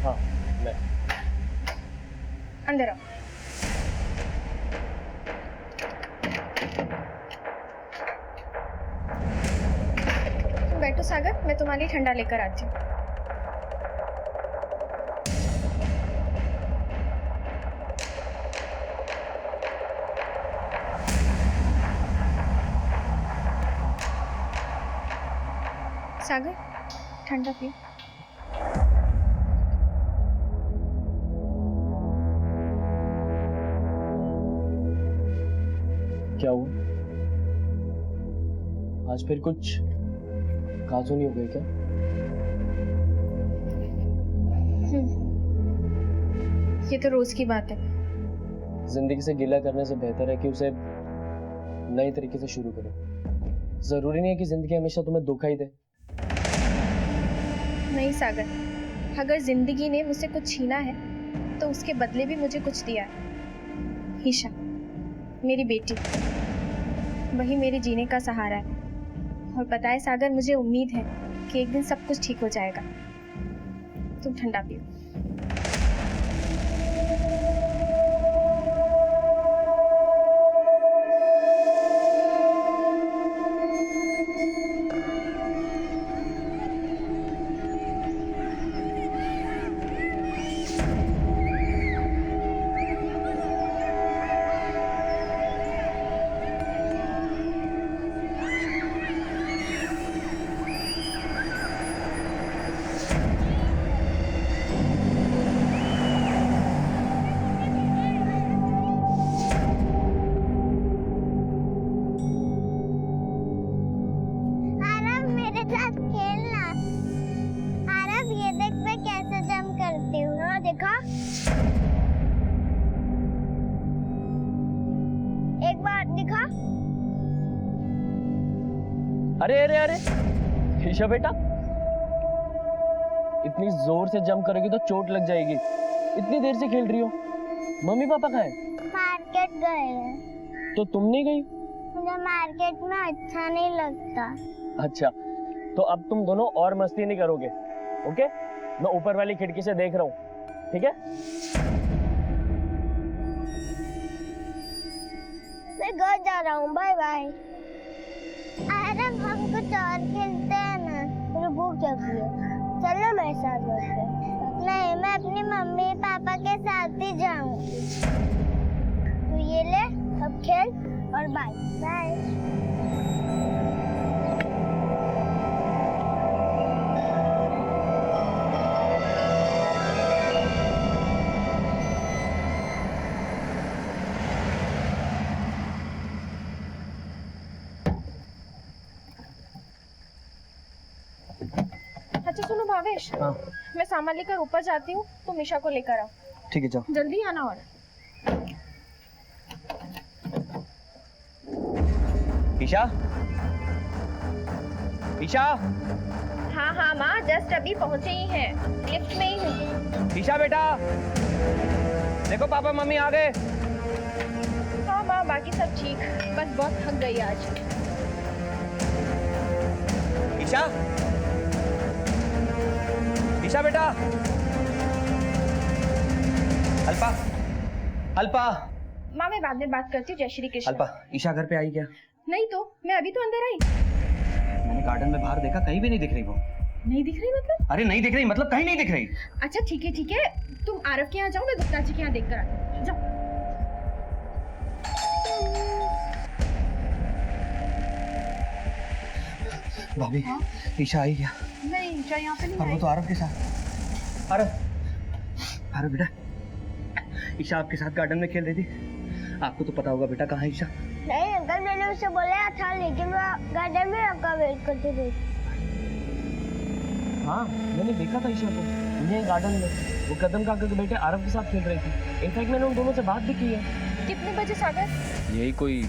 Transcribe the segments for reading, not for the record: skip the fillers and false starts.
हाँ मैं अंदर आओ। तुम बैठो सागर, मैं तुम्हारे लिए ठंडा लेकर आती हूँ। सागर ठंडा पियो। क्या हुआ? आज फिर कुछ काजू नहीं हो गए क्या? ये तो रोज की बात है। जिंदगी से गिला करने से बेहतर है कि उसे नए तरीके से शुरू करो। जरूरी नहीं है कि जिंदगी हमेशा तुम्हें धोखा ही दे। नहीं सागर, अगर जिंदगी ने मुझसे कुछ छीना है तो उसके बदले भी मुझे कुछ दिया है। ईशा मेरी बेटी, वही मेरे जीने का सहारा है। और पता है सागर, मुझे उम्मीद है कि एक दिन सब कुछ ठीक हो जाएगा। तुम ठंडा पियो। अरे अरे अरे ईशा बेटा, इतनी जोर से जंप करोगी तो चोट लग जाएगी। इतनी देर से खेल रही हो। मम्मी पापा कहाँ हैं? मार्केट गए हैं। तो तुम नहीं गई? मुझे मार्केट में अच्छा नहीं लगता। अच्छा, तो अब तुम दोनों और मस्ती नहीं करोगे, ओके? मैं ऊपर वाली खिड़की से देख रहा हूँ, ठीक है? मैं घर जा रहा हूँ, बाय बाय। आरव, हम कुछ और खेलते हैं ना, मुझे भूख लगी है। चलो मेरे साथ बैठते। नहीं, मैं अपनी मम्मी पापा के साथ ही जाऊंगी। तू ये ले, अब खेल और बाय बाय। अच्छा सुनो भावेश, हाँ। मैं सामान लेकर ऊपर जाती हूँ, तुम ईशा को लेकर आओ। ठीक है, जाओ। जल्दी आना। और ईशा, ईशा, हाँ हाँ माँ, जस्ट अभी पहुँचे ही हैं, लिफ्ट में ही हूँ। ईशा बेटा, देखो पापा मम्मी आ गए। हाँ माँ, बाकी सब ठीक, बस बहुत थक गई आज। ईशा, ईशा बेटा, अल्पा, अल्पा। माँ मैं बाद में बात करती हूँ। जय श्री कृष्ण। अल्पा, ईशा घर पे आई क्या? नहीं तो, मैं अभी तो अंदर आई। मैंने गार्डन में बाहर देखा, कहीं भी नहीं दिख रही वो। नहीं दिख रही मतलब? अरे नहीं दिख रही मतलब कहीं नहीं दिख रही। अच्छा ठीक है, तुम आरव के यहाँ जाओ, मैं गुप्ता जी के यहाँ देख कर आती हूँ। जाओ। भाभी, हाँ? ईशा आई क्या? नहीं, ईशा यहाँ पे नहीं और वो आई। तो आरव के साथ। आरव बेटा, ईशा आपके साथ गार्डन में खेल रही थी। आपको तो पता होगा बेटा कहाँ है ईशा। नहीं अंकल, मैंने उसे बोला था, लेकिन वो गार्डन में आपका वेट करती थी। हाँ, मैंने देखा था ईशा को यहीं गार्डन में। वो कदम काका के बेटे आरव के साथ खेल रही थी। इनफैक्ट मैंने उन दोनों से बात भी की है। कितने बजे सागर? यही कोई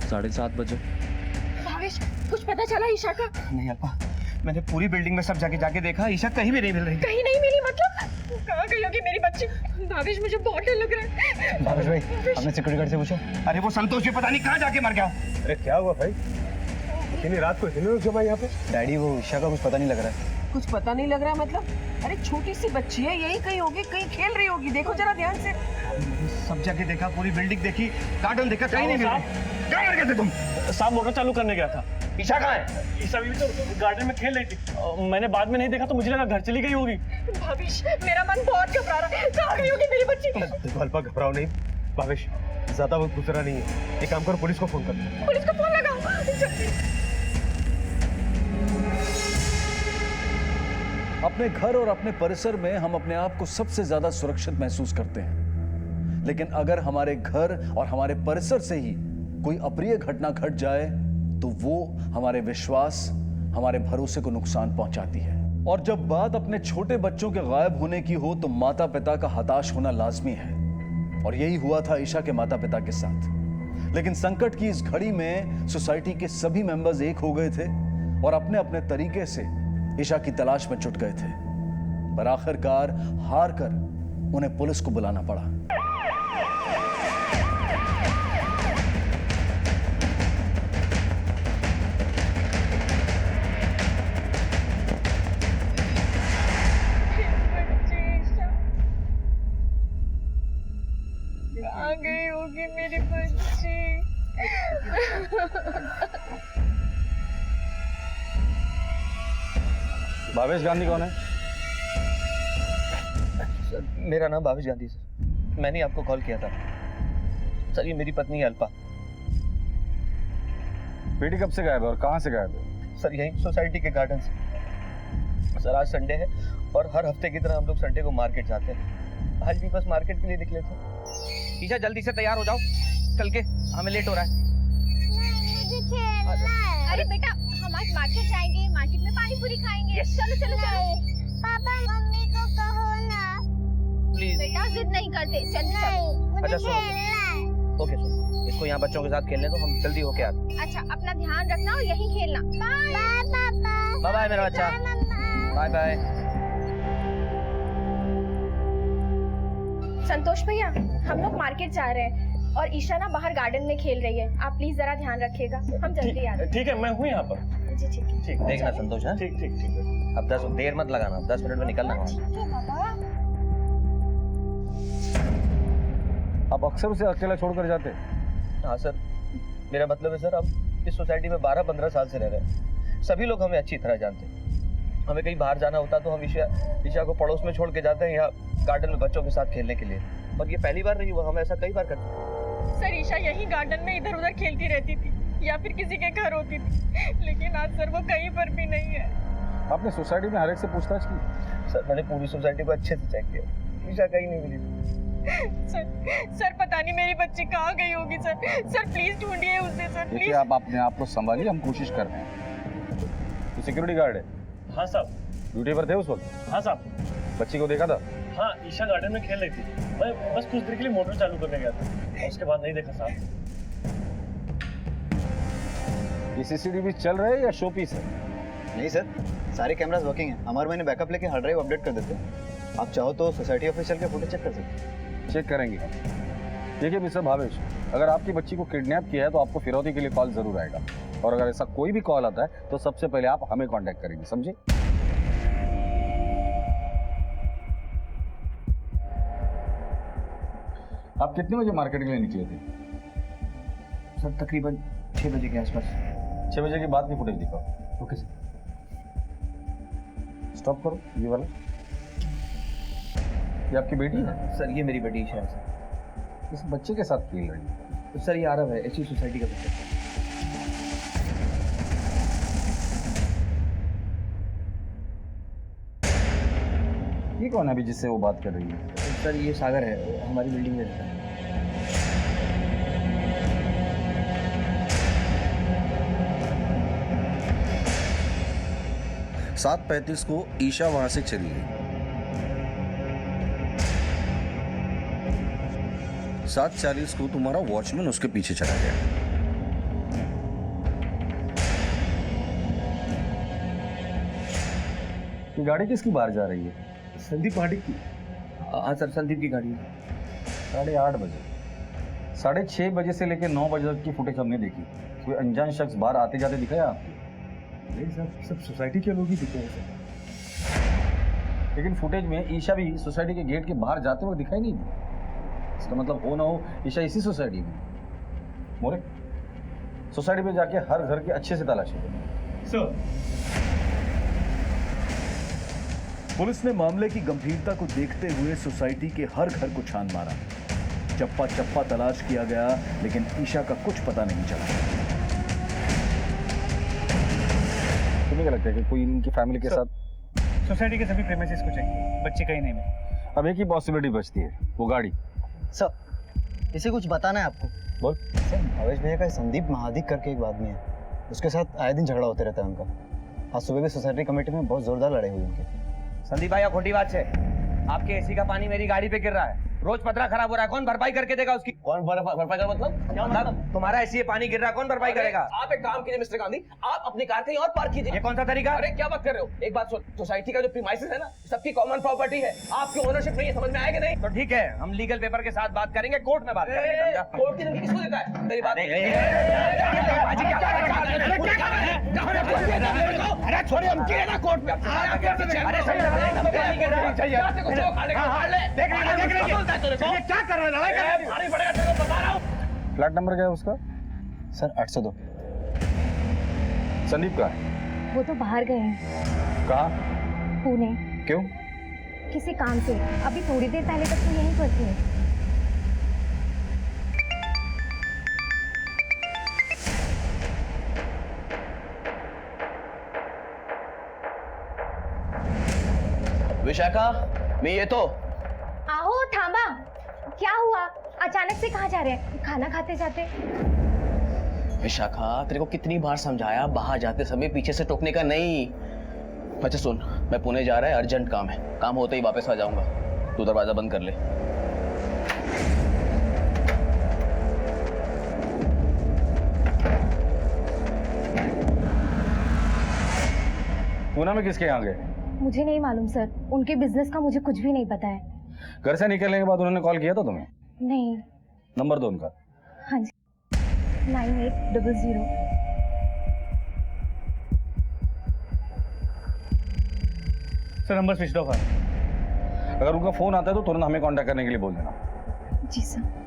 7:30 बजे। भावेश, कुछ पता चला ईशा का? नहीं अल्पा, मैंने पूरी बिल्डिंग में सब जाके देखा, ईशा कहीं भी नहीं मिल रही। कहीं नहीं मिली मतलब? कहाँ गई होगी मेरी बच्ची? भावेश, मुझे बहुत डर लग रहा है। भावेश भाई, आपने सिक्योरिटी गार्ड से पूछा? अरे वो संतोष जी पता नहीं कहाँ जाके मर गया। अरे क्या हुआ भाई, इतनी रात को इतने लोग जमा यहाँ पे? डैडी, वो ईशा का कुछ पता नहीं लग रहा है। कुछ पता नहीं लग रहा है मतलब? अरे छोटी सी बच्ची है, यही कहीं होगी, कहीं खेल रही होगी। देखो जरा ध्यान से। सब जगह देखा, पूरी बिल्डिंग देखी, गार्डन देखा, कहीं नहीं मिला। क्या कर गए थे तुम? साहब मोटर चालू करने गया था। ईशा कहाँ है? ईशा भी तो गार्डन में खेल रही थी। मैंने बाद में नहीं देखा तो मुझे लगा घर चली गई होगी। भाविश, मेरा मन बहुत घबरा रहा है। कहाँ गई होगी मेरी बच्ची? देखो अल्पा, घबराओ नहीं। भावेश, ज्यादा वक्त गुजरा नहीं है। एक काम करो, पुलिस को फोन कर। पुलिस को फोन लगाओ जल्दी। अपने घर और अपने परिसर में हम अपने आप को सबसे ज्यादा सुरक्षित महसूस करते हैं, लेकिन अगर हमारे घर और हमारे परिसर से ही कोई अप्रिय घटना घट जाए तो वो हमारे विश्वास, हमारे भरोसे को नुकसान पहुंचाती है। और जब बात अपने छोटे बच्चों के गायब होने की हो तो माता पिता का हताश होना लाजमी है, और यही हुआ था ईशा के माता पिता के साथ। लेकिन संकट की इस घड़ी में सोसाइटी के सभी मेंबर्स एक हो गए थे और अपने अपने तरीके से ईशा की तलाश में जुट गए थे, पर आखिरकार हार कर उन्हें पुलिस को बुलाना पड़ा। आ गई होगी मेरी बच्ची। भावेश गांधी कौन है? सर, मेरा नाम भावेश गांधी सर। मैंने आपको कॉल किया था सर। ये मेरी पत्नी है अल्पा। बेटी कब से गायब है और कहां से गायब है? सर यही सोसाइटी के गार्डन से। सर आज संडे है और हर हफ्ते की तरह हम लोग संडे को मार्केट जाते हैं। आज भी बस मार्केट के लिए निकले थे। ईशा जल्दी से तैयार हो जाओ, चल के हमें लेट हो रहा है। मुझे खेलना है। अरे बेटा, हम आज मार्केट जाएंगे, मार्केट में पानी पूरी खाएंगे। चलो चलो चलो। पापा मम्मी को कहो ना। प्लीज। बेटा जिद नहीं करते, चल चल। नहीं, मुझे अच्छा, सुनो। खेलना है। ओके सुनो, इसको यहाँ बच्चों के साथ खेलने दो, हम जल्दी होके आते हैं। अच्छा, अपना ध्यान रखना और यहीं खेलना। बाय पापा। बाय बाय मेरा बच्चा। बाय मम्मा। Bye bye. संतोष भैया, हम लोग मार्केट जा रहे हैं और ईशा ना बाहर गार्डन में खेल रही है। आप प्लीज जरा ध्यान रखिएगा, हम जल्दी आ रहे ठीक है, मैं हूँ यहाँ पर। हैं। जी ठीक है। ठीक देखना संतोष है। ठीक ठीक ठीक है। अब 10 देर मत लगाना, 10 मिनट में निकलना है। ठीक है बाबा। आप अक्सर उसे अकेला छोड़कर जाते? हाँ सर, मेरा मतलब है सर, हम इस सोसाइटी में 12-15 साल से रह रहे हैं। सभी लोग हमें अच्छी तरह जानते हैं। हमें कहीं बाहर जाना होता तो हम ईशा को पड़ोस में छोड़ के जाते हैं, यहाँ गार्डन में बच्चों के साथ खेलने के लिए। और ये पहली बार नहीं हुआ, हम ऐसा कई बार करते हैं। सर ईशा यही गार्डन में इधर उधर खेलती रहती थी या फिर किसी के घर होती थी, लेकिन आज सर वो कहीं पर भी नहीं है। आपने सोसाइटी में हर एक से पूछताछ की? सर मैंने पूरी सोसाइटी को अच्छे से चेक किया, ईशा कहीं नहीं मिली। सर पता नहीं मेरी बच्ची कहाँ गई होगी। सर प्लीज ढूंढिए उसे सर, देखिए, प्लीज। आप अपने आप को संभालिए, हम कोशिश कर रहे हैं। तो सिक्योरिटी गार्ड है? हाँ साहब। ड्यूटी पर थे उस वक्त? हाँ साहब। बच्ची को देखा था? हाँ, ईशा गार्डन में खेल रही थी। मैं बस कुछ देर के लिए मोटर चालू करने गया था, उसके बाद नहीं देखा साहब। ये सीसीटीवी चल रहे हैं या शो पीस है? नहीं सर, सारे कैमरास वर्किंग हैं। हमारे मैंने बैकअप लेके हार्ड ड्राइव अपडेट कर देते हैं। आप चाहो तो सोसाइटी ऑफिस चल के फोटो चेक कर सकते हैं। चेक करेंगे। देखिए मिस्टर भावेश, अगर आपकी बच्ची को किडनैप किया है तो आपको फिरौती के लिए कॉल जरूर आएगा, और अगर ऐसा कोई भी कॉल आता है तो सबसे पहले आप हमें कांटेक्ट करेंगे, समझे? आप कितने बजे मार्केट के लिए निकले थे? सर तकरीबन 6 बजे के आसपास। 6 बजे के बाद की फुटेज दिखाओ। Okay sir. स्टॉप करो ये वाला। ये आपकी बेटी है? सर ये मेरी बेटी ईशा है सर। इस बच्चे के साथ खेल रही है? सर ये आरव है, इसी सोसाइटी का बच्चा। ये कौन है अभी जिससे वो बात कर रही है? सर ये सागर है, हमारी बिल्डिंग में रहता है। 7:35 को ईशा वहां से चली गई। 7:40 को तुम्हारा वॉचमैन उसके पीछे चला गया। ये गाड़ी किसकी बाहर जा रही है? संदीप पाटिल की। हाँ सर, संदीप की गाड़ी है। 8:30 बजे, 6:30 बजे से लेकर 9 बजे तक की फुटेज हमने देखी। कोई अनजान शख्स बाहर आते जाते दिखाया आपको? नहीं सर, सब सोसाइटी के लोग ही दिखे हैं सर। लेकिन फुटेज में ईशा भी सोसाइटी के गेट के बाहर जाते हुए दिखाई नहीं दी। इसका मतलब हो ना हो ईशा इसी सोसाइटी में। मोरे, सोसाइटी में जाके हर घर की अच्छे से तलाशी करो। सर, पुलिस ने मामले की गंभीरता को देखते हुए सोसाइटी के हर घर को छान मारा। चप्पा चप्पा तलाश किया गया, लेकिन ईशा का कुछ पता नहीं चला। तुम्हें क्या लगता है कि कोई इनकी फैमिली के साथ? सोसाइटी के सभी प्रेमिसेस को चाहिए, बच्चे कहीं नहीं मिले। अब एक ही पॉसिबिलिटी बचती है, वो गाड़ी। सर, इसे कुछ बताना है आपको। बोल। सर, भावेश भैया का संदीप महादिक करके एक आदमी है, उसके साथ आए दिन झगड़ा होते रहता है उनका। आज सुबह भी सोसाइटी कमेटी में बहुत जोरदार लड़ाई हुई उनके। संदीप भाई, खोटी बात है। आपके एसी का पानी मेरी गाड़ी पे गिर रहा है, रोज पतरा खराब हो रहा है, कौन भरपाई करके देगा उसकी? कौन भरपाई का मतलब क्या? मतलब तुम्हारा एसी पानी गिर रहा है, कौन भरपाई करेगा? आप एक काम कीजिए मिस्टर गांधी, आप अपनी कार कहीं और पार्क कीजिए। ये कौन सा तरीका? अरे क्या बात कर रहे हो? एक बात सुन, सोसाइटी का जो प्रीमाइसेस है ना, सबकी कॉमन प्रॉपर्टी है, आपकी ओनरशिप नहीं है, समझ में आएगा नहीं? तो ठीक है, हम लीगल पेपर के साथ बात करेंगे, कोर्ट में बात करेंगे, समझा? कोर्ट की धमकी किसको देता है? मेरी बात अरे छोड़िए, हम किए ना कोर्ट में। क्या कर रहे हैं? फ्लैट नंबर क्या है उसका? सर 802। संदीप का है? वो तो बाहर गए हैं, कहाँ? पुणे, क्यों? किसी काम से। अभी थोड़ी देर पहले तक तो यहीं पर थे। विशाखा, मैं ये तो आहो, थांबा। क्या हुआ? अचानक से कहाँ जा रहे हैं? खाना खाते जाते? विशाखा, तेरे को कितनी बार समझाया, बाहर जाते समय पीछे से टोकने का नहीं। अच्छा सुन, मैं पुणे जा रहा है, अर्जेंट काम है, काम होते ही वापस आ जाऊंगा, तू दरवाजा बंद कर ले। पूना में किसके यहाँ गए? मुझे नहीं मालूम सर, उनके बिजनेस का मुझे कुछ भी नहीं पता है। घर से निकलने के बाद उन्होंने कॉल किया था तुम्हें? नहीं। नंबर दो उनका। हाँ जी, 9800। सर, नंबर स्विच ऑफ है। अगर उनका फोन आता है तो तुरंत हमें कांटेक्ट करने के लिए बोल देना। जी सर।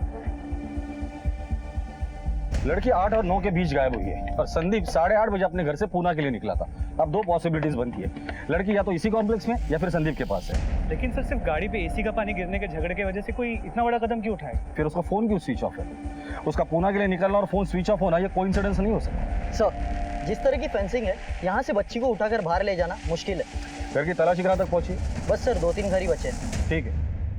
लड़की 8 और 9 के बीच गायब हुई है और संदीप 8:30 बजे अपने घर से पूना के लिए निकला था। अब दो पॉसिबिलिटीज बनती है, लड़की या तो इसी कॉम्प्लेक्स में या फिर संदीप के पास है। लेकिन सर, सिर्फ गाड़ी पे एसी का पानी गिरने के झगड़े की वजह से कोई इतना बड़ा कदम क्यों उठाए? फिर उसका फोन क्यों स्विच ऑफ है? उसका पूना के लिए निकलना और फोन स्विच ऑफ होना ये कोइंसिडेंस नहीं हो सकता। सर, जिस तरह की फेंसिंग है, यहाँ से बच्ची को उठाकर बाहर ले जाना मुश्किल है। घर की तलाशी कहाँ तक पहुंची? बस सर, 2-3 घर ही बचे। ठीक है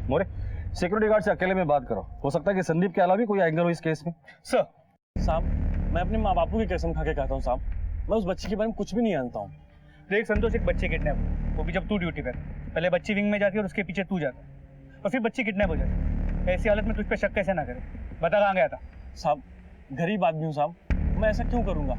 मोरे, सिक्योरिटी गार्ड से अकेले में बात करो, हो सकता है कि संदीप के अलावा भी कोई एंगल हो इस केस में। सर साहब, मैं अपने माँ बापू की कसम खा के कहता हूँ साहब, मैं उस बच्ची के बारे में कुछ भी नहीं जानता हूँ। देख संतोष, एक बच्चे किडनैप, वो भी जब तू ड्यूटी पर। पहले बच्ची विंग में जाती है और उसके पीछे तू जाता है, और फिर बच्ची किडनैप हो जाती है। ऐसी हालत में तुझ पे शक कैसे ना करे? बता कहाँ गया था? साहब, गरीब आदमी हूँ साहब, मैं ऐसा क्यों करूँगा?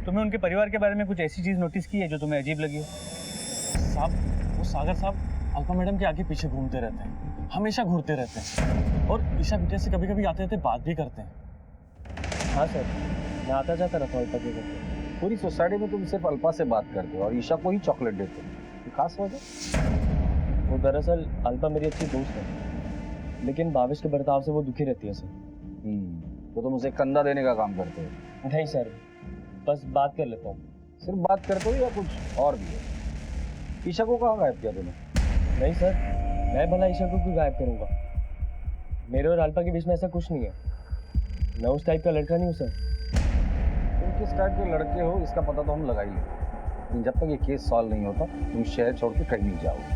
तुम्हें उनके परिवार के बारे में कुछ ऐसी चीज़ नोटिस की है जो तुम्हें अजीब लगी हो? साहब, वो सागर साहब अल्पा मैडम के आगे पीछे घूमते रहते हैं, हमेशा घूरते रहते हैं, और ईशा बिटिया से कभी कभी आते आते बात भी करते हैं। हाँ सर, मैं आता जाता रहता हूँ अल्पा के घर पे। पूरी सोसाइटी में तुम सिर्फ अल्पा से बात करते हो और ईशा को ही चॉकलेट देते हो, खास वजह? वो दरअसल अल्पा मेरी अच्छी दोस्त है, लेकिन भावेश के बर्ताव से वो दुखी रहती है सर। तो तुम उसे कंधा देने का काम करते हो? नहीं सर, बस बात कर लेता हूँ। सिर्फ बात करते हो या कुछ और भी है? ईशा को कहाँ गायब किया तुमने? नहीं सर, मैं भला ईशा को क्यों गायब करूँगा? मेरे और अल्पा के बीच में ऐसा कुछ नहीं है, मैं उस टाइप का लड़का नहीं हूँ सर। तुम किस टाइप के लड़के हो इसका पता तो हम लगा ही लेंगे, लेकिन जब तक ये केस सॉल्व नहीं होता तुम शहर छोड़ के कहीं नहीं जाओगे।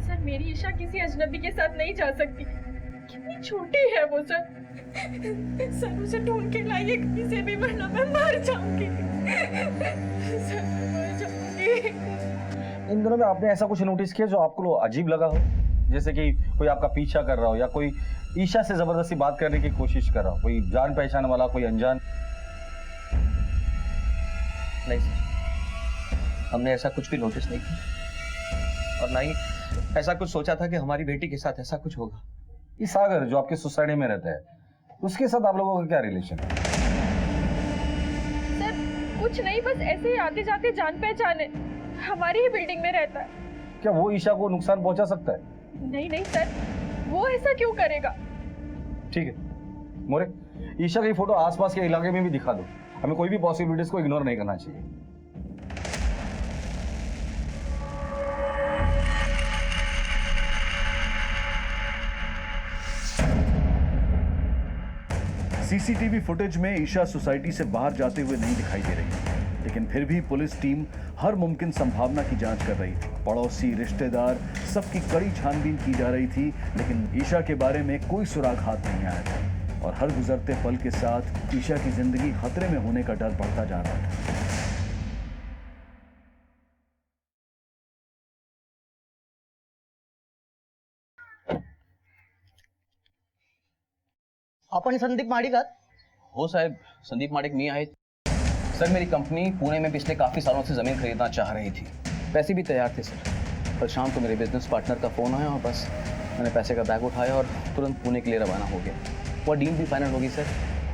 सर, मेरी ईशा किसी अजनबी के साथ नहीं जा सकती, कितनी छोटी है वो सर। सर, उसे ढूंढ के लाइए कहीं से भी, वरना मैं मर जाऊंगी। सर, मैं मर जाऊंगी। इन दिनों में आपने ऐसा कुछ नोटिस किया जो आपको अजीब लगा हो? जैसे कि कोई आपका पीछा कर रहा हो या कोई ईशा से जबरदस्ती बात करने की कोशिश कर रहा हो, कोई जान पहचान वाला, कोई अनजान? नहीं सर, हमने ऐसा कुछ भी नोटिस नहीं किया, और ना ही ऐसा कुछ सोचा था कि हमारी बेटी के साथ ऐसा कुछ होगा। ये सागर जो आपके सोसाइटी में रहता है, उसके साथ आप लोगों का क्या रिलेशन है? सर, कुछ नहीं, बस ऐसे ही आते जाते जान पहचान है, हमारी ही बिल्डिंग में रहता है। क्या वो ईशा को नुकसान पहुंचा सकता है? नहीं नहीं सर, वो ऐसा क्यों करेगा? ठीक है मोरे, ईशा की फोटो आसपास के इलाके में भी दिखा दो, हमें कोई भी पॉसिबिलिटीज को इग्नोर नहीं करना चाहिए। सीसीटीवी फुटेज में ईशा सोसाइटी से बाहर जाते हुए नहीं दिखाई दे रही, लेकिन फिर भी पुलिस टीम हर मुमकिन संभावना की जांच कर रही थी। पड़ोसी, रिश्तेदार, सबकी कड़ी छानबीन की जा रही थी, लेकिन ईशा के बारे में कोई सुराग हाथ नहीं आया था और हर गुजरते पल के साथ ईशा की जिंदगी खतरे में होने का डर बढ़ता जा रहा था। आपण संदीप माडिकात? हो साहब, संदीप माडिक मी आहेत। सर मेरी कंपनी पुणे में पिछले काफ़ी सालों से ज़मीन खरीदना चाह रही थी, पैसे भी तैयार थे सर। कल शाम को मेरे बिजनेस पार्टनर का फ़ोन आया और बस मैंने पैसे का बैग उठाया और तुरंत पुणे के लिए रवाना हो गया। वो डील भी फाइनल होगी सर,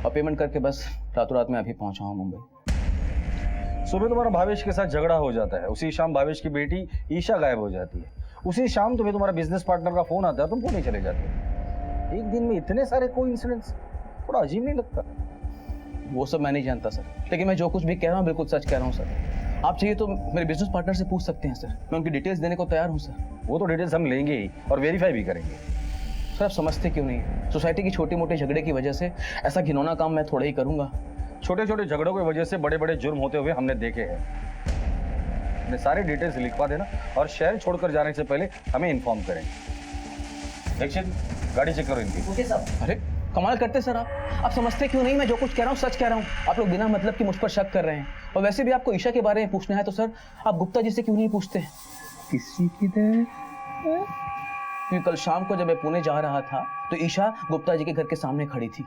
और पेमेंट करके बस रातों रात में अभी पहुंचा हूँ मुंबई। सुबह तुम्हारा भावेश के साथ झगड़ा हो जाता है, उसी शाम भावेश की बेटी ईशा गायब हो जाती है, उसी शाम तुम्हें तुम्हारा बिजनेस पार्टनर का फोन आता है, तुम पुणे चले जाते हो। एक दिन में इतने सारे कोइंसिडेंस, थोड़ा अजीब नहीं लगता? वो सब मैं नहीं जानता सर, लेकिन मैं जो कुछ भी कह रहा हूँ बिल्कुल सच कह रहा हूँ सर। आप चाहिए तो मेरे बिजनेस पार्टनर से पूछ सकते हैं सर, मैं उनकी डिटेल्स देने को तैयार हूँ सर। वो तो डिटेल्स हम लेंगे ही और वेरीफाई भी करेंगे। सर आप समझते क्यों नहीं? सोसाइटी की छोटी मोटे झगड़े की वजह से ऐसा घिनौना काम मैं थोड़ा ही करूँगा। छोटे छोटे झगड़ों की वजह से बड़े बड़े जुर्म होते हुए हमने देखे हैं। अपने सारे डिटेल्स लिखवा देना और शहर छोड़कर जाने से पहले हमें इन्फॉर्म करें। दीक्षित, गाड़ी चेक करो इनकी। ओके साहब। अरे कमाल करते सर आप समझते क्यों नहीं? मैं जो कुछ कह रहा हूँ सच कह रहा हूँ। आप लोग बिना मतलब कि मुझ पर शक कर रहे हैं, और वैसे भी आपको ईशा के बारे में पूछना है तो सर आप गुप्ता जी से क्यों नहीं पूछते? किसी की देर? क्योंकि कल शाम को जब मैं पुणे जा रहा था तो ईशा गुप्ता जी के घर के सामने खड़ी थी।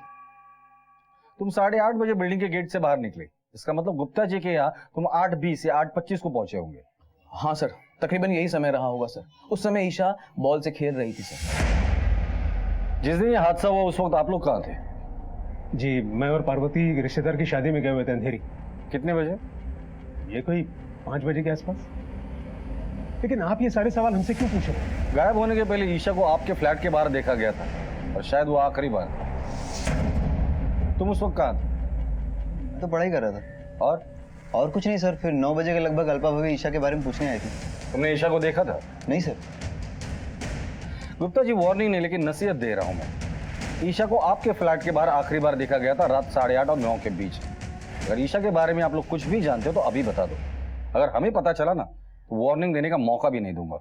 तुम 8:30 बजे बिल्डिंग के गेट से बाहर निकले, इसका मतलब गुप्ता जी के यहाँ तुम 8:20 या 8:25 को पहुंचे होंगे। हाँ सर, तकरीबन यही समय रहा होगा सर। उस समय ईशा बॉल से खेल रही थी सर। जिस दिन ये हादसा हुआ उस वक्त आप लोग कहाँ थे? जी, मैं और पार्वती रिश्तेदार की शादी में गए हुए थे अंधेरी। कितने बजे? ये कोई 5 बजे के आसपास। लेकिन आप ये सारे सवाल हमसे क्यों पूछ रहे हैं? गायब होने के पहले ईशा को आपके फ्लैट के बाहर देखा गया था और शायद वो आखिरी बार था। तुम उस वक्त कहाँ थे? तो पढ़ाई कर रहा था। और कुछ नहीं सर। फिर 9 बजे के लगभग अल्पा भाभी ईशा के बारे में पूछने आई थी। तुमने ईशा को देखा था? नहीं सर। गुप्ता जी, वार्निंग नहीं लेकिन नसीहत दे रहा हूं मैं। ईशा को आपके फ्लैट के बाहर आखिरी बार देखा गया था रात 8:30 और 9 के बीच। अगर ईशा के बारे में आप लोग कुछ भी जानते हो तो अभी बता दो। अगर हमें पता चला ना तो वार्निंग देने का मौका भी नहीं दूंगा।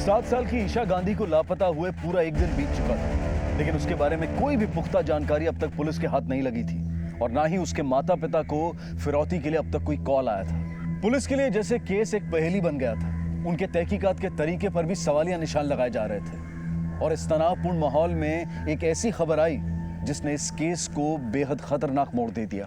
7 साल की ईशा गांधी को लापता हुए पूरा एक दिन बीत चुका था, लेकिन उसके बारे में कोई भी पुख्ता जानकारी अब तक पुलिस के हाथ नहीं लगी थी और ना ही उसके माता पिता को फिरौती के लिए अब तक कोई कॉल आया था। पुलिस के लिए जैसे केस एक पहेली बन गया था। उनके तहकीकात के तरीके पर भी सवालिया निशान लगाए जा रहे थे और इस तनावपूर्ण माहौल में एक ऐसी खबर आई जिसने इस केस को बेहद खतरनाक मोड़ दे दिया।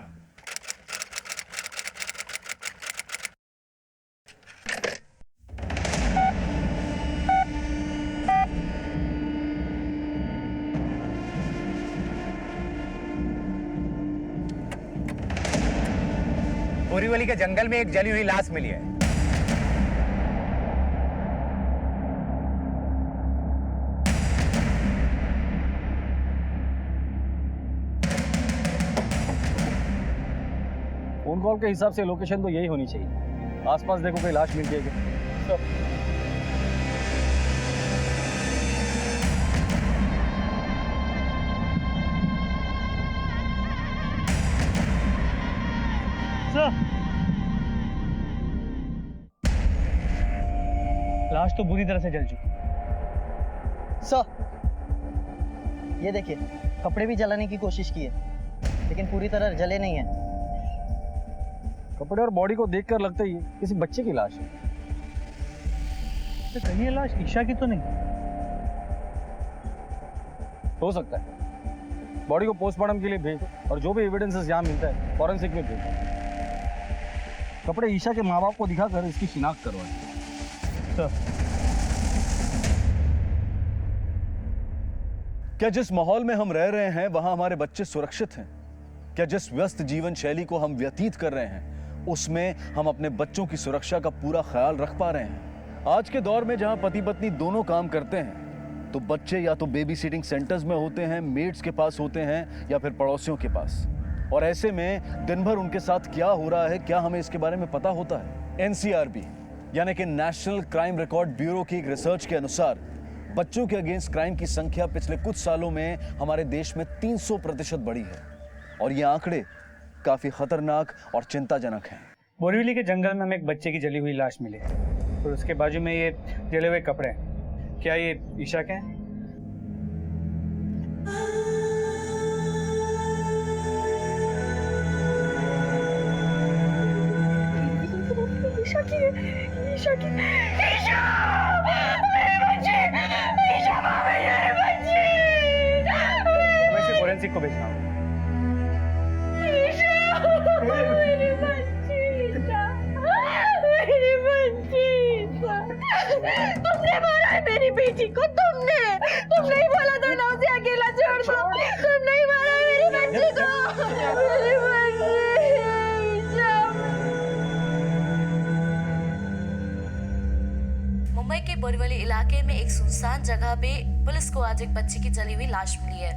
बोरीवली के जंगल में एक जली हुई लाश मिली है। फोन कॉल के हिसाब से लोकेशन तो यही होनी चाहिए। आसपास देखो कोई लाश मिल जाएगी। लाश तो बुरी तरह से जल चुकी। सर ये देखिए, कपड़े भी जलाने की कोशिश की है लेकिन पूरी तरह जले नहीं है। कपड़े और बॉडी को देखकर लगता ही है किसी बच्चे की लाश है। तो कहीं ये लाश ईशा की तो नहीं? हो सकता है। बॉडी को पोस्टमार्टम के लिए भेज दो और जो भी एविडेंसेस यहाँ मिलता है फॉरेंसिक में भेज दो। कपड़े ईशा के माँ बाप को दिखाकर इसकी शिनाख्त करवाएं। क्या जिस माहौल में हम रह रहे हैं वहां हमारे बच्चे सुरक्षित हैं? क्या जिस व्यस्त जीवन शैली को हम व्यतीत कर रहे हैं उसमें हम अपने बच्चों की सुरक्षा का पूरा ख्याल रख पा रहे हैं? आज के दौर में जहां पति पत्नी दोनों काम करते हैं तो बच्चे या तो बेबी सिटिंग सेंटर्स में होते हैं, मेड्स के पास होते हैं या फिर पड़ोसियों के पास। और ऐसे में दिन भर उनके साथ क्या हो रहा है क्या हमें इसके बारे में पता होता है? एनसीआरबी यानी कि नेशनल क्राइम रिकॉर्ड ब्यूरो की एक रिसर्च के अनुसार बच्चों के अगेंस्ट क्राइम की संख्या पिछले कुछ सालों में हमारे देश में 300% बढ़ी है और ये आंकड़े काफी खतरनाक और चिंताजनक हैं। बोरीवली के जंगल में हमें एक बच्चे की जली हुई लाश मिली है और उसके बाजू में ये जले हुए कपड़े हैं। क्या ये ईशा के हैं? ईशा की ईशा की ईशा मेरे बच्चे ईशा मामे मेरे बच्चे मैं इसे फोरेंसिक को भेजना हूँ। ईशा मेरे बच्चे ईशा मेरे बच्चे ईशा तुमने मारा है मेरी बेटी को। तुमने नहीं बोला था ना उसे अकेला छोड़ दो। तुम नहीं मारा मेरी बच्ची को। मेरे बच्चे ईशा। मुंबई के बोरीवली इलाके में एक सुनसान जगह पे पुलिस को आज एक बच्ची की जली हुई लाश मिली है।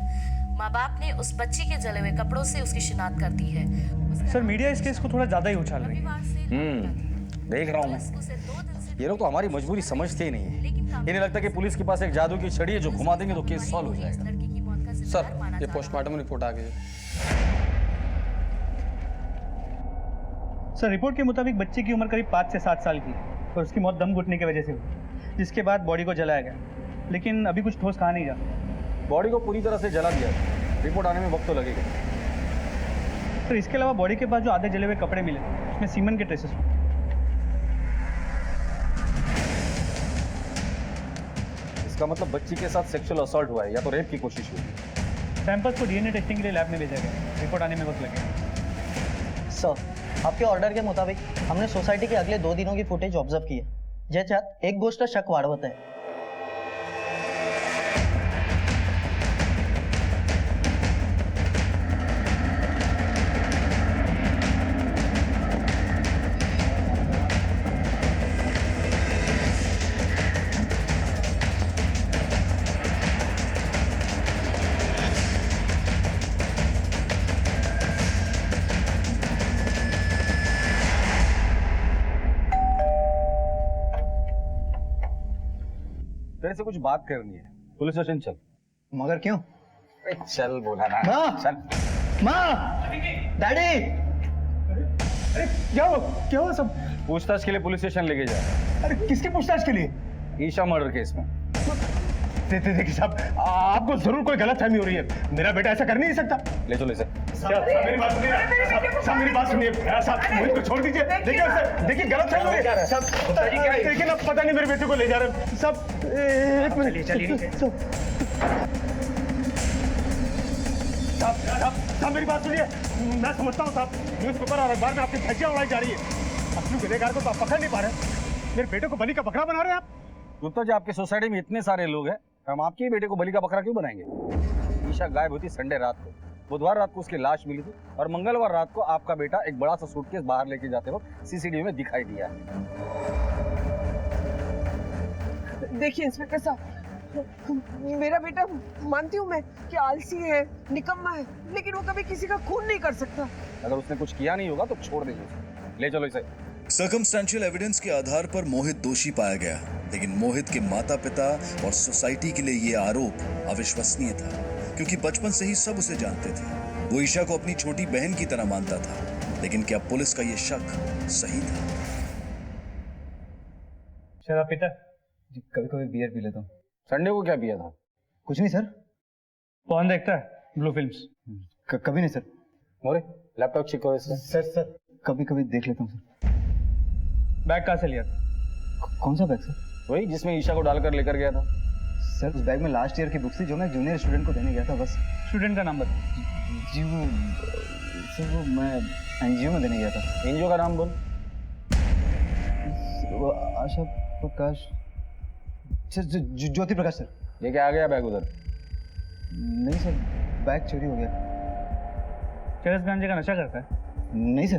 माँ बाप ने उस बच्ची के जले हुए कपड़ों से उसकी शिनाख्त कर दी है। सर मीडिया इस केस को थोड़ा ज्यादा ही उछाल रही है। देख रहा हूँ मैं, ये लोग तो हमारी मजबूरी समझते ही नहीं है। इन्हें लगता है कि पुलिस के पास एक जादू की छड़ी है जो घुमा देंगे तो केस सॉल्व हो जाएगा। सर ये पोस्टमार्टम रिपोर्ट आ गई है। सर रिपोर्ट के मुताबिक बच्चे की उम्र करीब 5 से 7 साल की है और उसकी मौत दम घुटने की वजह से हुई, जिसके बाद बॉडी को जलाया गया, लेकिन अभी कुछ ठोस कहा नहीं जा। बॉडी को पूरी तरह से जला दिया, रिपोर्ट आने में वक्त तो लगेगा। सर इसके अलावा बॉडी के पास जो आधे जले हुए कपड़े मिले उसमें सीमन के ट्रेसेस हुए। इसका मतलब बच्ची के साथ सेक्सुअल असॉल्ट हुआ है या तो रेप की कोशिश हुई। सैंपल्स को डीएनए टेस्टिंग के लिए लैब में भेजा गया, रिपोर्ट आने में वक्त लगेगा। सर आपके ऑर्डर के मुताबिक हमने सोसाइटी के अगले 2 दिनों की फुटेज ऑब्जर्व की है, ज्याच्यात एक गोष्ट शक वाढवत आहे। तेरे से कुछ बात करनी है, पुलिस स्टेशन चल। मगर क्यों? चल बोला ना। माँ! चल। माँ! डैडी! अरे क्या हुआ सब? पूछताछ के लिए पुलिस स्टेशन लेके जा। अरे किसकी पूछताछ के लिए? ईशा मर्डर केस में। देखिए साहब, आपको जरूर कोई गलतफहमी हो रही है। मेरा बेटा ऐसा कर नहीं सकता। ले चलो इसे। मेरी बात सुनिए। साहब मेरी बात सुनिए। साहब मुझे छोड़ दीजिए। देखिए गलतफहमी हो रही है। साहब लेकिन अब पता नहीं मेरे बेटे को ले जा रहे हैं। साहब एक मिनट चलिए। साहब मेरी बात सुनिए। मैं समझता हूँ साहब, न्यूज़पेपर और अखबार में आपकी धज्जियां उड़ाई जा रही है। असली गुनहगार को तो आप पकड़ नहीं पा रहे। मेरे बेटे को बलि का बकरा बना रहे हैं आप। गुप्ता जी, आपके सोसाइटी में इतने सारे लोग हैं, हम आपके बेटे को बलि का बकरा क्यों बनाएंगे? ईशा गायब हुई थी संडे रात को, बुधवार रात को उसकी लाश मिली थी और मंगलवार रात को आपका बेटा एक बड़ा सा सूटकेस बाहर लेके जाते वक्त सीसीटीवी में दिखाई दिया। देखिए इंस्पेक्टर साहब, मेरा बेटा मानती हूँ मैं कि आलसी है, निकम्मा है, लेकिन वो कभी किसी का खून नहीं कर सकता। अगर उसने कुछ किया नहीं होगा तो छोड़ दीजिए उसे। ले चलो इसे। सर्कमस्टेंशियल एविडेंस के आधार पर मोहित दोषी पाया गया, लेकिन मोहित के माता पिता और सोसाइटी के लिए ये आरोप अविश्वसनीय था, क्योंकि बचपन से ही सब उसे जानते थे। वो ईशा को अपनी छोटी बहन की तरह मानता था, लेकिन क्या पुलिस का ये शक सही था? शराब पीता? कभी कभी बियर पी लेता हूँ। संडे को क्या पिया था? कुछ नहीं सर। कौन देखता है ब्लू फिल्म्स? कभी नहीं सर। मोरे लैपटॉप चेक करो इसका। सर कभी कभी देख लेता हूँ सर। बैग कहाँ से लिया था? कौन सा बैग सर? वही जिसमें ईशा को डालकर लेकर गया था। सर उस बैग में लास्ट ईयर की बुक्स थी जो मैं जूनियर स्टूडेंट को देने गया था बस। स्टूडेंट का नाम बता। जी वो सर वो मैं एनजीओ में देने गया था। एनजीओ का नाम बोल। वो आशा प्रकाश ज्योति प्रकाश सर। लेके आ गया बैग उधर? नहीं सर, बैग चोरी हो गया। चरस गांजे का नशा करता है? नहीं सर।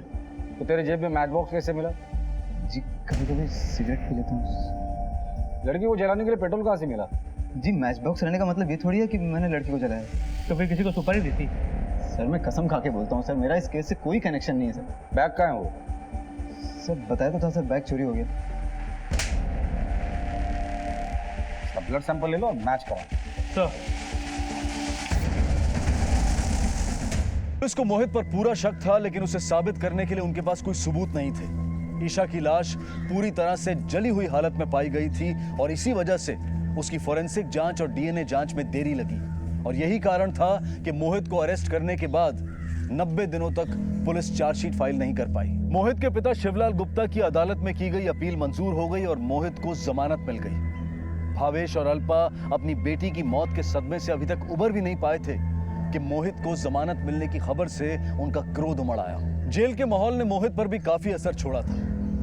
तो तेरे जेब में मैच बॉक्स कैसे मिला? जी कभी कभी सिगरेट पी लेता हूँ। लड़की को जलाने के लिए पेट्रोल कहाँ से मिला? जी मैच बॉक्स रहने का मतलब ये थोड़ी है कि मैंने लड़की को जलाया। तो फिर किसी को सुपारी देती? सर मैं कसम खा के बोलता हूँ सर, मेरा इस केस से कोई कनेक्शन नहीं है सर। बैग कहाँ है वो? सर बताया तो था सर, बैग चोरी हो गया। उसका ब्लड सैंपल ले लो और मैच करा। तो पुलिस को मोहित पर पूरा शक था, लेकिन उसे साबित करने के लिए उनके पास कोई सबूत नहीं थे। ईशा की लाश पूरी तरह से जली हुई हालत में पाई गई थी और इसी वजह से उसकी फोरेंसिक जांच और डीएनए जांच में देरी लगी। और यही कारण था कि मोहित को अरेस्ट करने के बाद 90 दिनों तक पुलिस चार्जशीट फाइल नहीं कर पाई। मोहित के पिता शिवलाल गुप्ता की अदालत में की गई अपील मंजूर हो गई और मोहित को जमानत मिल गई। भावेश और अल्पा अपनी बेटी की मौत के सदमे से अभी तक उबर भी नहीं पाए थे कि मोहित को जमानत मिलने की खबर से उनका क्रोध उमड़ आया। जेल के माहौल ने मोहित पर भी काफी असर छोड़ा था।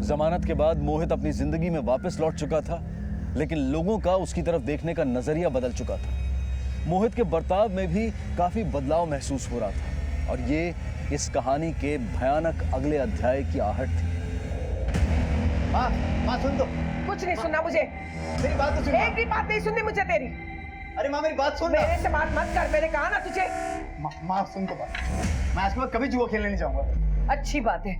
जमानत के बाद मोहित अपनी जिंदगी में वापस लौट चुका था, लेकिन लोगों का उसकी तरफ देखने का नजरिया बदल चुका था। मोहित के बर्ताव में भी काफी बदलाव महसूस हो रहा था और ये इस कहानी के भयानक अगले अध्याय की आहट थी। माँ सुन तो। कुछ नहीं सुनना मुझे। मेरी बात तो सुन। एक भी बात नहीं सुननी मुझे तेरी। अरे माँ मेरी बात सुन। मेरे से बात मत कर, मैंने कहा ना तुझे। माँ सुन तो बात। मैं आज के बाद कभी जुआ खेलने नहीं जाऊंगा। अच्छी बात है।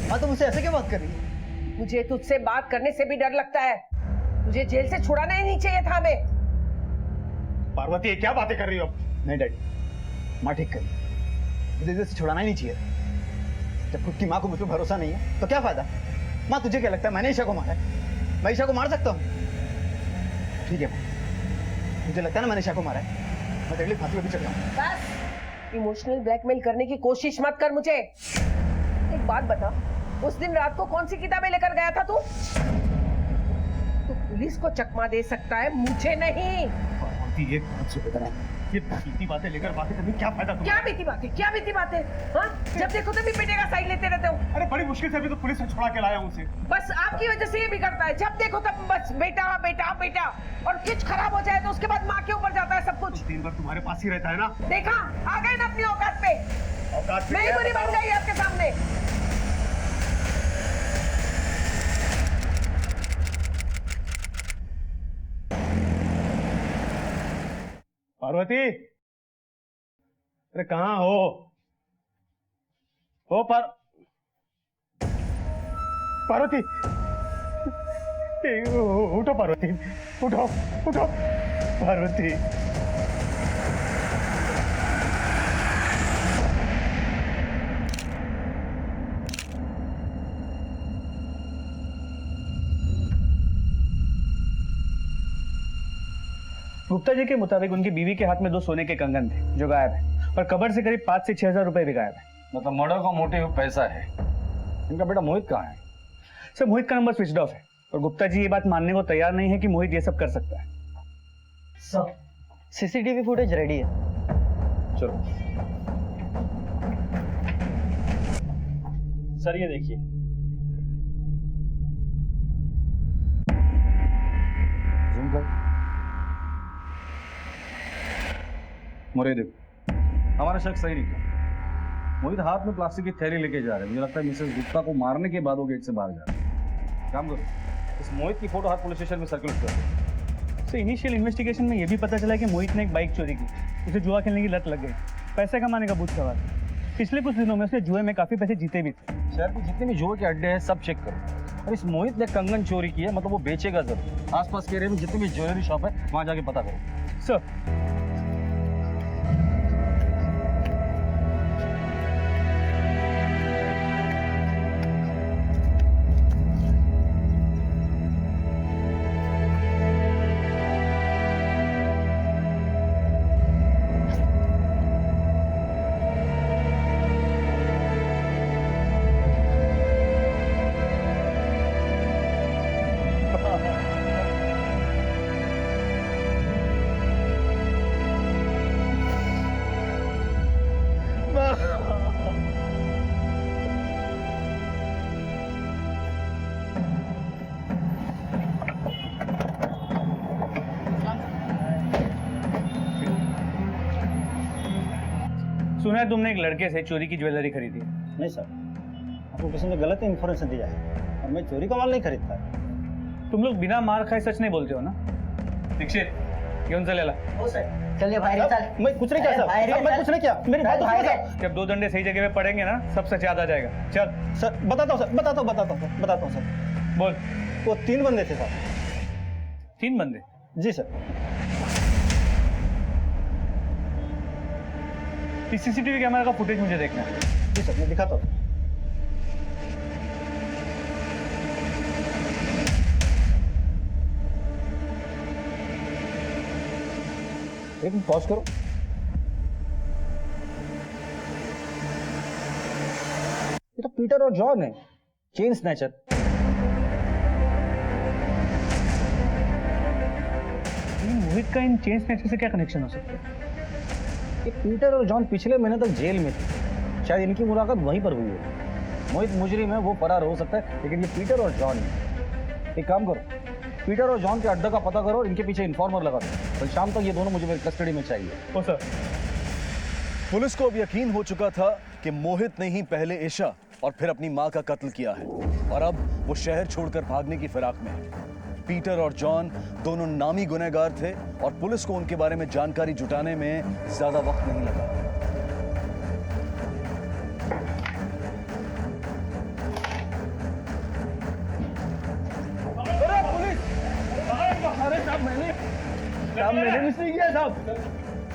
माँ तुम मुझसे ऐसे क्यों बात कर रही है? मुझे तुझसे बात करने से भी डर लगता है। तुझे जेल से छुड़ाना ही नहीं चाहिए था हमें। पार्वती क्या बातें कर रही हो? नहीं डैडी, माँ ठीक करी। मुझे जेल से छुड़ाना ही नहीं चाहिए। जब खुद की माँ को मुझ पर भरोसा नहीं है तो क्या फायदा? माँ तुझे क्या लगता है मैंने ईशा को मारा है? मैं ईशा को मार सकता हूँ? ठीक है माँ, मुझे लगता है ना मैंने ईशा को मारा है। मैं तेरे लिए फांसी पे भी चढ़ जाऊँ। बस इमोशनल ब्लैकमेल करने की कोशिश मत कर मुझे। एक बात बता, उस दिन रात को कौन सी किताबें लेकर गया था तू? तू पुलिस को चकमा दे सकता है, मुझे नहीं। ये बात से बता, ये बीती बातें लेकर बातें करने क्या फायदा? क्या बीती बातें? क्या बीती बातें? हाँ, जब देखो तभी बेटे का साइड लेते रहते हो। अरे बड़ी मुश्किल से अभी तो पुलिस ने छुड़ा के लाया उसे। बस आपकी वजह से ये बिगड़ता है। जब देखो तब बस बेटा बेटा बेटा, और कुछ खराब हो जाए तो उसके बाद माँ के ऊपर जाता है सब कुछ। दिन भर तुम्हारे पास ही रहता है ना। देखा, आ गए ना अपनी औकात पे। मैं ही बुरी बन गई आपके सामने। पार्वती, अरे कहाँ हो? पार्वती, उठो पार्वती, उठो उठो पार्वती। गुप्ता जी के मुताबिक उनकी बीवी के हाथ में 2 सोने के कंगन थे जो गायब है और कबर से करीब 5 से 6 हजार रुपए भी गायब है। मतलब मर्डर का मोटिव पैसा है। इनका बेटा मोहित कहाँ है? सर मोहित का नंबर स्विच ऑफ है और गुप्ता जी ये बात मानने को तैयार नहीं है कि मोहित ये सब कर सकता है। सर सीसीटीवी फुटेज रेडी है। चलो सर ये देखिए। जूम कर। मोरे देखो, हमारा शक सही निकला। मोहित हाथ में प्लास्टिक की थैली लेके जा रहे हैं। मुझे लगता है मिसेस गुप्ता को मारने के बाद वो गेट से बाहर जा रहे हैं। काम करो, इस मोहित की फोटो हर पुलिस स्टेशन में सर्कुलेट कर दो। सर इनिशियल इन्वेस्टिगेशन में ये भी पता चला कि मोहित ने एक बाइक चोरी की, उसे जुआ खेलने की लत लग गई। पैसे कमाने का भूत सवार। पिछले कुछ दिनों में उसने जुए में काफी पैसे जीते भी थे। शहर के जितने भी जुए के अड्डे हैं सब चेक करो। और इस मोहित ने कंगन चोरी की है, मतलब वो बेचेगा जरूर। आसपास के एरिया में जितने भी ज्वेलरी शॉप है वहां जाके पता करो। सर सुना है तुमने एक लड़के से चोरी की ज्वेलरी खरीदी। नहीं सर, आपको किसी ने गलत इन्फॉर्मेशन दिया है और मैं चोरी का माल नहीं खरीदता। तुम लोग बिना मार खाए सच नहीं बोलते हो ना? दीक्षित घेऊन चलेला। चलिए भाई चल। मैं कुछ नहीं किया सर, मैं कुछ नहीं किया, मेरी बात तो सुनो। जब 2 डंडे सही जगह पे पड़ेंगे ना, सब सच याद आ जाएगा। चल सर बताता हूँ सर। बोल। वो 3 बंदे थे सर। 3 बंदे? जी सर। सीसीटीवी कैमरा का फुटेज मुझे देखना है। जी सर, मैं दिखाता हूँ। एक मिनट पॉज करो। ये तो पीटर और जॉन है, चेन स्नैचर। मोहित का इन चेन स्नैचर से क्या कनेक्शन हो सकता है? ये पीटर और जॉन पिछले महीने तक जेल में थे, शायद इनकी मुलाकात वहीं पर हुई है। मोहित मुजरिम है, वो फरार हो सकता है, लेकिन ये पीटर और जॉन है। एक काम करो, पीटर और जॉन के अड्डा का पता करो और इनके पीछे इन्फॉर्मर लगा दो। कल शाम तक ये दोनों मुझे मेरी कस्टडी में चाहिए। ओ सर। पुलिस को अब यकीन हो चुका था कि मोहित ने ही पहले ईशा और फिर अपनी मां का कत्ल किया है और अब वो शहर छोड़कर भागने की फिराक में है। पीटर और जॉन दोनों नामी गुनहगार थे और पुलिस को उनके बारे में जानकारी जुटाने में ज्यादा वक्त नहीं लगा। अरे साहब मैंने मिस नहीं किया साहब।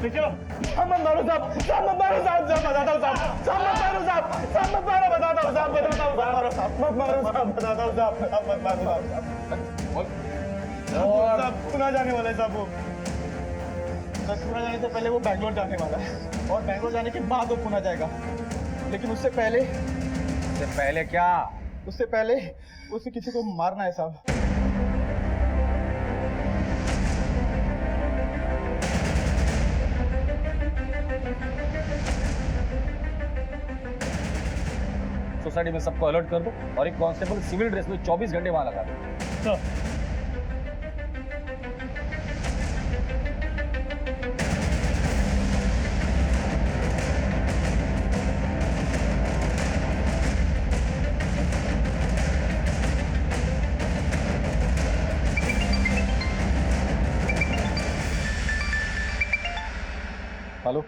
मत मारो साहब, मत मारो साहब, बताता हूँ साहब, मत मारो साहब, मत मारो, बताता हूँ साहब, मत मारो साहब, बताता हूँ साहब, मत मारो साहब। पुणे जाने वाला है साहब वो। पुणे जाने से पहले वो बैंगलोर जाने वाला है और बैंगलोर जाने के बाद वो पुणे जाएगा, लेकिन उससे पहले क्या? उससे पहले उसे किसी को मारना है साहब। सोसाइटी में सबको अलर्ट कर दो और एक कांस्टेबल सिविल ड्रेस में 24 घंटे वहां लगा दो। हेलो,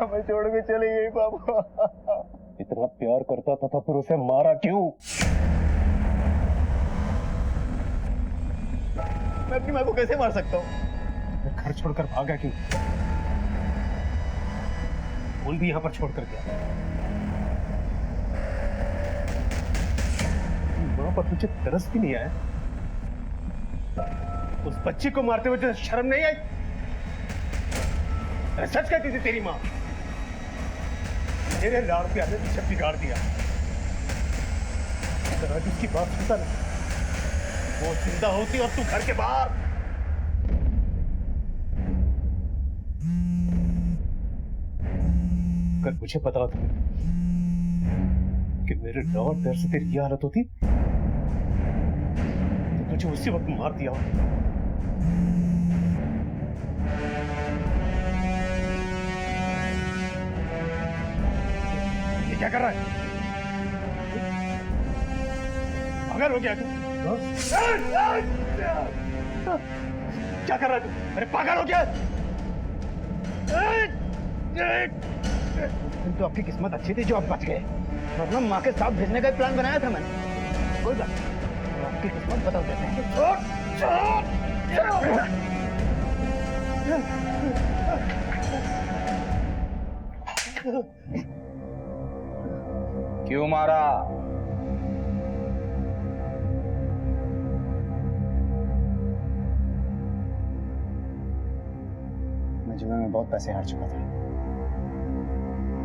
हमें छोड़ के चली गई पापा। इतना प्यार करता था फिर उसे मारा क्यों? मैं अपनी माँ को कैसे मार सकता हूँ? घर छोड़कर भागा क्यों? उन भी यहाँ पर छोड़कर गया। माँ पर तुझे तरस भी नहीं आया? उस बच्ची को मारते हुए तुझे शर्म नहीं आई? सच कहती थी तेरी माँ, मेरे लाड़ पे आने सब बिगाड़ दिया। अगर आज उसकी बात सुनता ना, वो जिंदा होती और तू घर के बाहर। अगर मुझे पता होता कि मेरे लाड़ पैर से तेरी ये हालत होती तो तुझे उसी वक्त मार दिया होता। क्या कर रहा है? पागल हो गया तू? क्या कर रहा है तू? अरे पागल हो गया? तो आपकी किस्मत अच्छी थी जो आप बच गए, वरना माँ के साथ भेजने का प्लान बनाया था मैंने। कोई बात नहीं, आपकी किस्मत बदल देते हैं। क्यों मारा? मैं जुए में बहुत पैसे हार चुका था,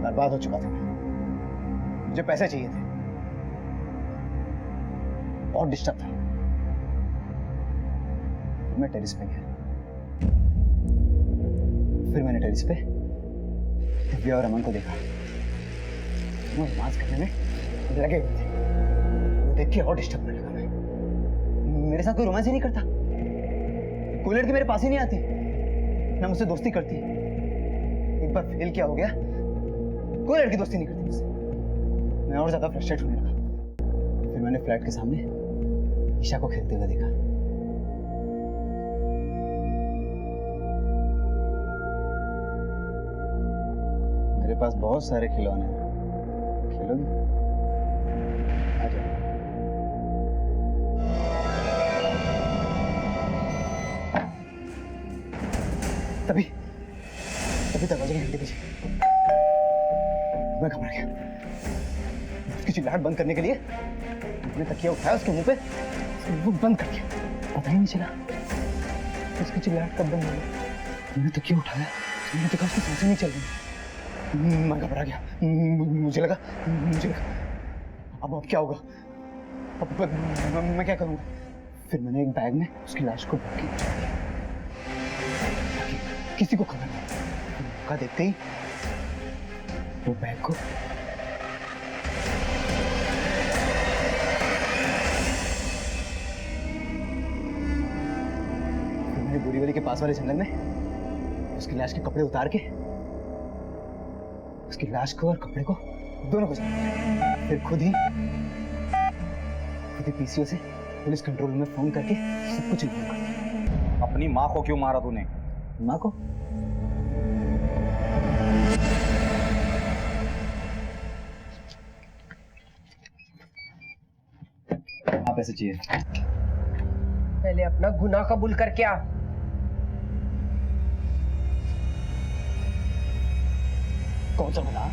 बर्बाद हो चुका था मैं। मुझे पैसे चाहिए थे, बहुत डिस्टर्ब था। मैं टेरिस पे गया, फिर मैंने टेरिस पे दिव्या और अमन को देखा। वो रोमांस करने में लगे हुए थे। वो देख के और डिस्टर्ब होने लगा मैं। मेरे साथ कोई रोमांस ही नहीं करता, कोई लड़की मेरे पास ही नहीं आती, ना मुझसे दोस्ती करती। एक बार फेल क्या हो गया, कोई लड़की दोस्ती नहीं करती मुझसे। मैं और ज्यादा फ्रस्ट्रेट होने लगा। फिर मैंने फ्लैट के सामने ईशा को खेलते हुए देखा। मेरे पास बहुत सारे खिलौने हैं, खेलोगी? आ जाओ। तभी दरवाजे की घंटी बजी। मैं घबरा गया। उसकी चिल्लाहट बंद करने के लिए मैंने तकिया उठाया, उसके मुंह पे वो बंद कर दिया। पता ही नहीं चला उसकी चिल्लाहट कब बंद हुई। मैंने तकिया उठाया, मैंने देखा उसकी सांसें नहीं चल रही। मैं घबरा गया। मुझे लगा अब क्या होगा, अब मैं क्या करूंगा। फिर मैंने एक बैग में उसकी लाश को भर के किसी को खबर नहीं। मौका देखते ही वो बैग को मैंने बोरीवली के पास वाले जंगल में उसकी लाश के कपड़े उतार के उसकी लाश को और कपड़े को दोनों को जला दिया। फिर खुद ही पीसीओ से पुलिस कंट्रोल रूम में फोन करके सब कुछ इन्फॉर्म कर दिया। अपनी माँ को क्यों मारा तूने? माँ को? आप ऐसे चाहिए? पहले अपना गुनाह कबूल कर क्या? कौन सा गुनाह?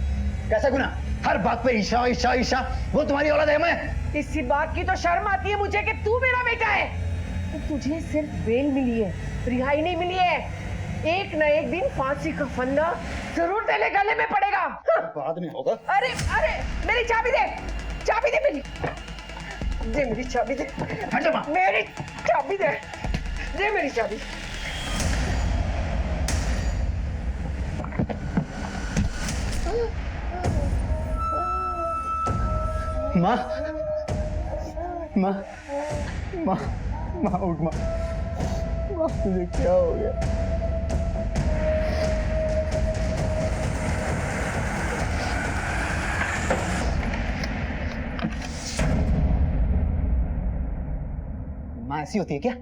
कैसा गुनाह? हर बात पे ईशा ईशा ईशा। वो तुम्हारी औलाद है। मैं इसी बात की तो शर्म आती है मुझे कि तू मेरा बेटा है। तो तुझे सिर्फ बेल मिली है, रिहाई नहीं मिली है। एक न एक दिन फांसी का फंदा जरूर तेरे गले में पड़ेगा। बाद में होगा। अरे अरे मेरी चाबी दे, चाबी दे मेरी, दे मेरी चाबी दे, मेरी चाबी दे, दे मेरी चाबी। माँ माँ माँ माँ उठ माँ। माँ तुझे क्या हो गया? माँ ऐसी होती है क्या?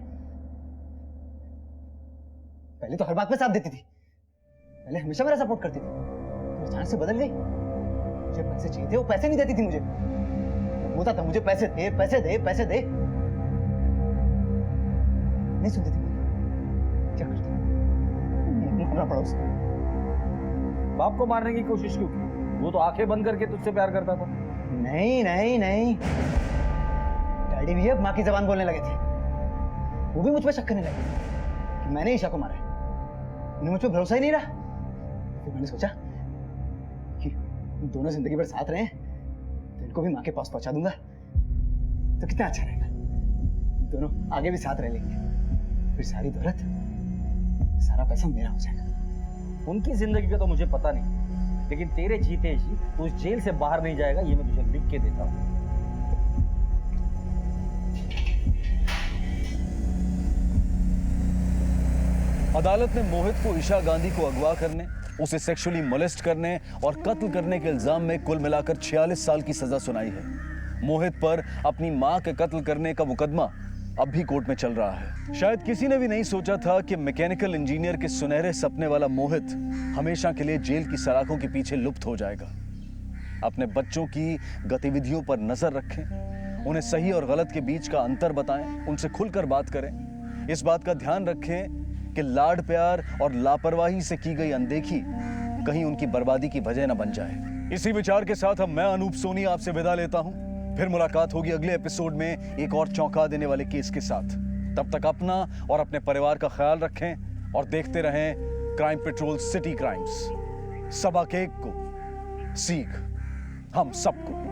पहले तो हर बात पे साथ देती थी, पहले हमेशा मेरा सपोर्ट करती थी, तो अचानक से बदल गई। मुझे पैसे चाहिए थे, वो पैसे नहीं देती थी मुझे। बोलता था मुझे पैसे दे पैसे दे पैसे दे, नहीं सुनती थी। क्या करती? मारना पड़ा उसे। बाप को मारने की कोशिश क्यों की? वो तो आंखें बंद करके तुझसे प्यार करता था। नहीं नहीं नहीं, डैडी भी अब माँ की जबान बोलने लगे थे। वो भी मुझ पर शक करने लगे कि मैंने ईशा को मारा है। उन्हें मुझ पर भरोसा ही नहीं रहा। फिर मैंने सोचा कि दोनों जिंदगी भर साथ रहे, तो इनको भी माँ के पास पहुंचा दूंगा तो कितना अच्छा रहेगा। दोनों आगे भी साथ रह लेंगे, फिर सारी दौलत, सारा पैसा मेरा हो जाएगा। उनकी जिंदगी का तो मुझे पता नहीं, लेकिन तेरे जीते जी तू उस जेल से बाहर नहीं जाएगा, ये मैं तुझे लिख के देता हूँ। अदालत ने मोहित को ईशा गांधी को अगवा करने, उसे सेक्सुअली मोलेस्ट करने और कत्ल करने के इल्जाम में कुल मिलाकर 46 साल की सजा सुनाई है। मोहित पर अपनी मां के कत्ल करने का मुकदमा अब भी कोर्ट में चल रहा है। शायद किसी ने भी नहीं सोचा था कि मैकेनिकल इंजीनियर के सुनहरे सपने वाला मोहित हमेशा के लिए जेल की सलाखों के पीछे लुप्त हो जाएगा। अपने बच्चों की गतिविधियों पर नजर रखें, उन्हें सही और गलत के बीच का अंतर बताएं, उनसे खुलकर बात करें। इस बात का ध्यान रखें कि लाड प्यार और लापरवाही से की गई अनदेखी कहीं उनकी बर्बादी की वजह न बन जाए। इसी विचार के साथ अब मैं अनूप सोनी आपसे विदा लेता हूं। फिर मुलाकात होगी अगले एपिसोड में एक और चौंका देने वाले केस के साथ। तब तक अपना और अपने परिवार का ख्याल रखें और देखते रहें क्राइम पेट्रोल सिटी क्राइम्स। सबक एक को सीख हम सबको।